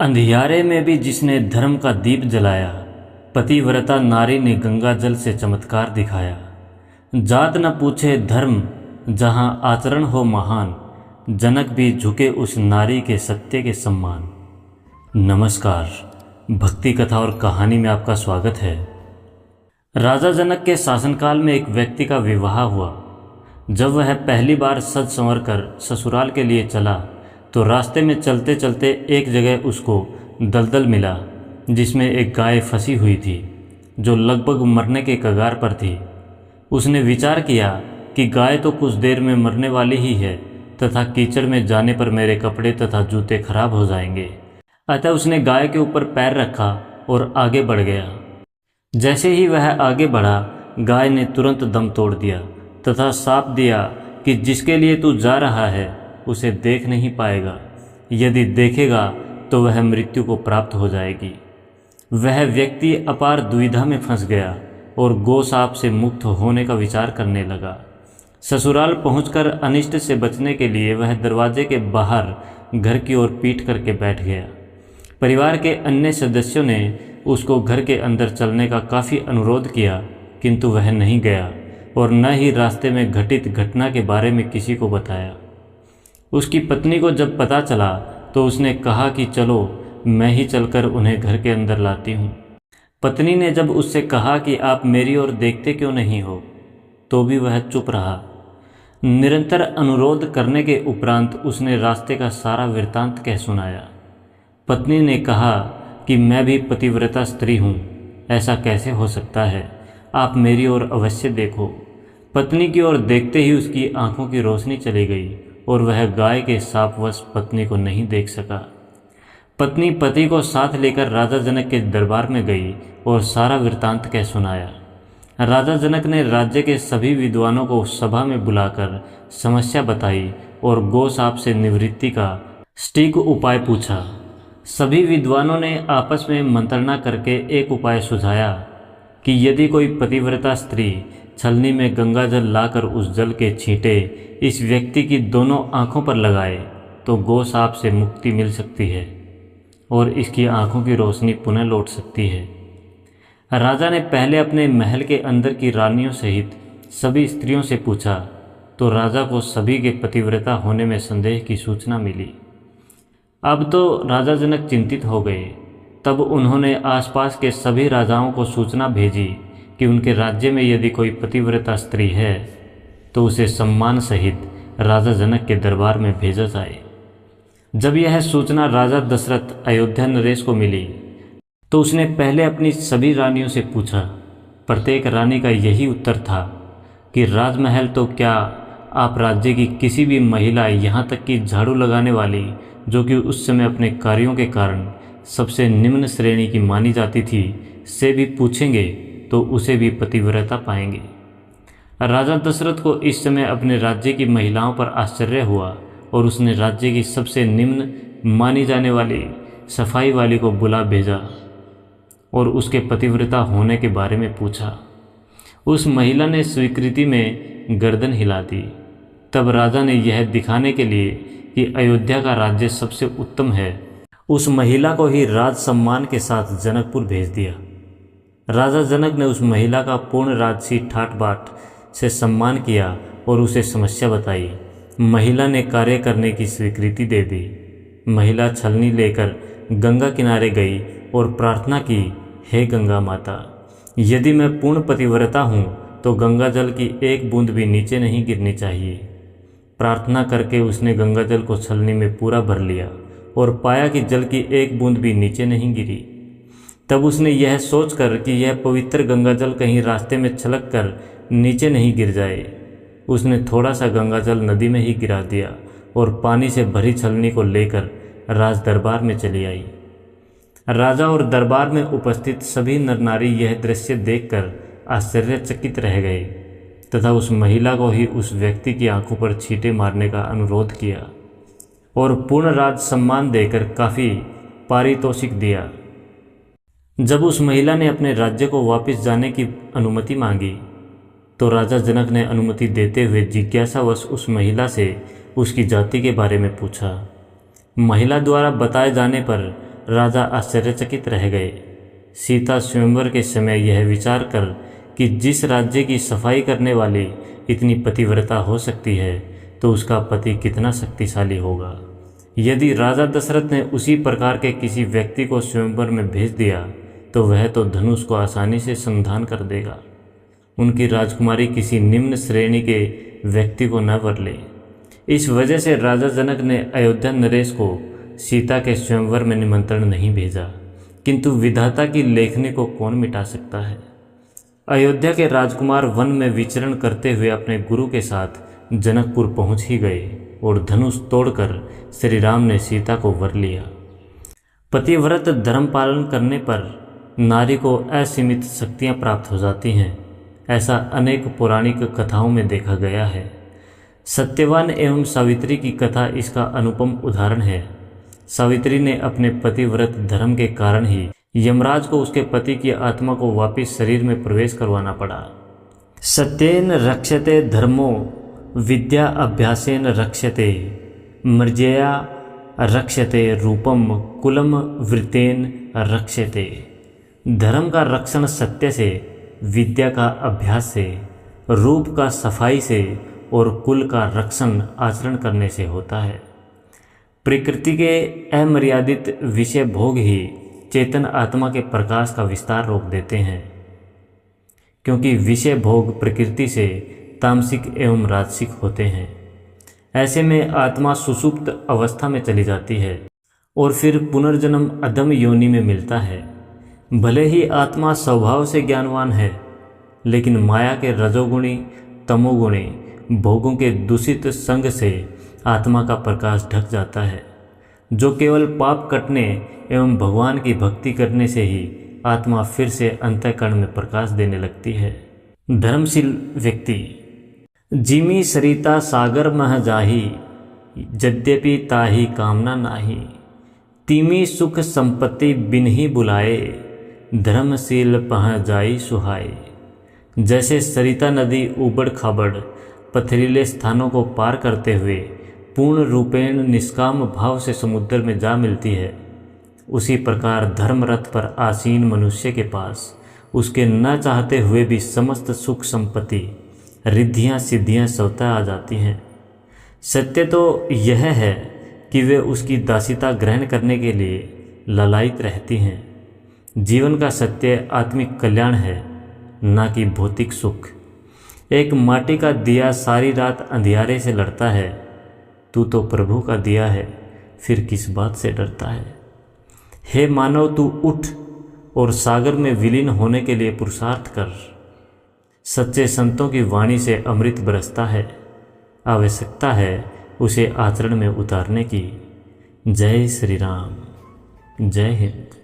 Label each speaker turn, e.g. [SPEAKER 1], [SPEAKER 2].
[SPEAKER 1] अंधियारे में भी जिसने धर्म का दीप जलाया, पतिव्रता नारी ने गंगा जल से चमत्कार दिखाया। जात न पूछे धर्म, जहाँ आचरण हो महान, जनक भी झुके उस नारी के सत्य के सम्मान। नमस्कार, भक्ति कथा और कहानी में आपका स्वागत है। राजा जनक के शासनकाल में एक व्यक्ति का विवाह हुआ। जब वह पहली बार सज संवर कर ससुराल के लिए चला तो रास्ते में चलते चलते एक जगह उसको दलदल मिला, जिसमें एक गाय फंसी हुई थी जो लगभग मरने के कगार पर थी। उसने विचार किया कि गाय तो कुछ देर में मरने वाली ही है तथा कीचड़ में जाने पर मेरे कपड़े तथा जूते खराब हो जाएंगे। अतः उसने गाय के ऊपर पैर रखा और आगे बढ़ गया। जैसे ही वह आगे बढ़ा, गाय ने तुरंत दम तोड़ दिया तथा शाप दिया कि जिसके लिए तू जा रहा है उसे देख नहीं पाएगा, यदि देखेगा तो वह मृत्यु को प्राप्त हो जाएगी। वह व्यक्ति अपार दुविधा में फंस गया और गो शाप से मुक्त होने का विचार करने लगा। ससुराल पहुंचकर अनिष्ट से बचने के लिए वह दरवाजे के बाहर घर की ओर पीठ करके बैठ गया। परिवार के अन्य सदस्यों ने उसको घर के अंदर चलने का काफ़ी अनुरोध किया, किंतु वह नहीं गया और न ही रास्ते में घटित घटना के बारे में किसी को बताया। उसकी पत्नी को जब पता चला तो उसने कहा कि चलो मैं ही चलकर उन्हें घर के अंदर लाती हूँ। पत्नी ने जब उससे कहा कि आप मेरी ओर देखते क्यों नहीं हो, तो भी वह चुप रहा। निरंतर अनुरोध करने के उपरांत उसने रास्ते का सारा वृत्तांत कह सुनाया। पत्नी ने कहा कि मैं भी पतिव्रता स्त्री हूँ, ऐसा कैसे हो सकता है, आप मेरी ओर अवश्य देखो। पत्नी की ओर देखते ही उसकी आंखों की रोशनी चली गई और वह गाय के शापवश पत्नी को नहीं देख सका। पत्नी पति को साथ लेकर राजा जनक के दरबार में गई और सारा वृत्तांत कह सुनाया। राजा जनक ने राज्य के सभी विद्वानों को सभा में बुलाकर समस्या बताई और गो शाप से निवृत्ति का सटीक उपाय पूछा। सभी विद्वानों ने आपस में मंत्रणा करके एक उपाय सुझाया कि यदि कोई पतिव्रता स्त्री छलनी में गंगा जल लाकर उस जल के छींटे इस व्यक्ति की दोनों आंखों पर लगाए तो गो शाप से मुक्ति मिल सकती है और इसकी आंखों की रोशनी पुनः लौट सकती है। राजा ने पहले अपने महल के अंदर की रानियों सहित सभी स्त्रियों से पूछा तो राजा को सभी के पतिव्रता होने में संदेह की सूचना मिली। अब तो राजा जनक चिंतित हो गए। तब उन्होंने आसपास के सभी राजाओं को सूचना भेजी कि उनके राज्य में यदि कोई पतिव्रता स्त्री है तो उसे सम्मान सहित राजा जनक के दरबार में भेजा जाए। जब यह सूचना राजा दशरथ अयोध्या नरेश को मिली तो उसने पहले अपनी सभी रानियों से पूछा। प्रत्येक रानी का यही उत्तर था कि राजमहल तो क्या, आप राज्य की किसी भी महिला, यहाँ तक कि झाड़ू लगाने वाली, जो कि उस समय अपने कार्यों के कारण सबसे निम्न श्रेणी की मानी जाती थी, से भी पूछेंगे तो उसे भी पतिव्रता पाएंगे। राजा दशरथ को इस समय अपने राज्य की महिलाओं पर आश्चर्य हुआ और उसने राज्य की सबसे निम्न मानी जाने वाली सफाई वाली को बुला भेजा और उसके पतिव्रता होने के बारे में पूछा। उस महिला ने स्वीकृति में गर्दन हिला दी। तब राजा ने यह दिखाने के लिए कि अयोध्या का राज्य सबसे उत्तम है, उस महिला को ही राज सम्मान के साथ जनकपुर भेज दिया। राजा जनक ने उस महिला का पूर्ण राजसी ठाट बाट से सम्मान किया और उसे समस्या बताई। महिला ने कार्य करने की स्वीकृति दे दी। महिला छलनी लेकर गंगा किनारे गई और प्रार्थना की, हे गंगा माता, यदि मैं पूर्ण पतिव्रता हूँ तो गंगा जल की एक बूंद भी नीचे नहीं गिरनी चाहिए। प्रार्थना करके उसने गंगा जल को छलनी में पूरा भर लिया और पाया कि जल की एक बूंद भी नीचे नहीं गिरी। तब उसने यह सोचकर कि यह पवित्र गंगा जल कहीं रास्ते में छलक कर नीचे नहीं गिर जाए, उसने थोड़ा सा गंगा जल नदी में ही गिरा दिया और पानी से भरी छलनी को लेकर राज दरबार में चली आई। राजा और दरबार में उपस्थित सभी नर नारी यह दृश्य देखकर आश्चर्यचकित रह गए तथा उस महिला को ही उस व्यक्ति की आंखों पर छींटे मारने का अनुरोध किया और पूर्ण राज सम्मान देकर काफ़ी पारितोषिक दिया। जब उस महिला ने अपने राज्य को वापस जाने की अनुमति मांगी तो राजा जनक ने अनुमति देते हुए जिज्ञासावश उस महिला से उसकी जाति के बारे में पूछा। महिला द्वारा बताए जाने पर राजा आश्चर्यचकित रह गए। सीता स्वयंवर के समय यह विचार कर कि जिस राज्य की सफाई करने वाली इतनी पतिव्रता हो सकती है तो उसका पति कितना शक्तिशाली होगा। यदि राजा दशरथ ने उसी प्रकार के किसी व्यक्ति को स्वयंवर में भेज दिया तो वह तो धनुष को आसानी से संधान कर देगा। उनकी राजकुमारी किसी निम्न श्रेणी के व्यक्ति को न वर ले। इस वजह से राजा जनक ने अयोध्या नरेश को सीता के स्वयंवर में निमंत्रण नहीं भेजा, किंतु विधाता की लेखनी को कौन मिटा सकता है। अयोध्या के राजकुमार वन में विचरण करते हुए अपने गुरु के साथ जनकपुर पहुंच ही गए और धनुष तोड़कर श्री राम ने सीता को वर लिया। पतिव्रत धर्म पालन करने पर नारी को असीमित शक्तियां प्राप्त हो जाती हैं, ऐसा अनेक पौराणिक कथाओं में देखा गया है। सत्यवान एवं सावित्री की कथा इसका अनुपम उदाहरण है। सावित्री ने अपने पतिव्रत धर्म के कारण ही यमराज को उसके पति की आत्मा को वापस शरीर में प्रवेश करवाना पड़ा। सत्येन रक्षते धर्मो विद्या अभ्यासेन रक्षते मर्जया रक्षते रूपम कुलम वृत्तेन रक्षते। धर्म का रक्षण सत्य से, विद्या का अभ्यास से, रूप का सफाई से और कुल का रक्षण आचरण करने से होता है। प्रकृति के अमर्यादित विषय भोग ही चेतन आत्मा के प्रकाश का विस्तार रोक देते हैं, क्योंकि विषय भोग प्रकृति से तामसिक एवं राजसिक होते हैं। ऐसे में आत्मा सुसुप्त अवस्था में चली जाती है और फिर पुनर्जन्म अधम योनि में मिलता है। भले ही आत्मा स्वभाव से ज्ञानवान है, लेकिन माया के रजोगुणी तमोगुणी भोगों के दूषित संग से आत्मा का प्रकाश ढक जाता है, जो केवल पाप कटने एवं भगवान की भक्ति करने से ही आत्मा फिर से अंतःकरण में प्रकाश देने लगती है। धर्मशील व्यक्ति जिमी सरिता सागर मह जाही, यद्यपि ताही कामना नाही। तिमी सुख संपत्ति बिन ही बुलाए, धर्मशील पह जाई सुहाए। जैसे सरिता नदी ऊबड़ खाबड़ पथरीले स्थानों को पार करते हुए पूर्ण रूपेण निष्काम भाव से समुद्र में जा मिलती है, उसी प्रकार धर्मरथ पर आसीन मनुष्य के पास उसके न चाहते हुए भी समस्त सुख संपत्ति रिद्धियाँ सिद्धियाँ स्वतः आ जाती हैं। सत्य तो यह है कि वे उसकी दासिता ग्रहण करने के लिए ललायित रहती हैं। जीवन का सत्य आत्मिक कल्याण है, न कि भौतिक सुख। एक माटी का दिया सारी रात अंधियारे से लड़ता है, तू तो प्रभु का दिया है, फिर किस बात से डरता है। हे मानव, तू उठ और सागर में विलीन होने के लिए पुरुषार्थ कर। सच्चे संतों की वाणी से अमृत बरसता है, आवश्यकता है उसे आचरण में उतारने की। जय श्री राम, जय हिंद।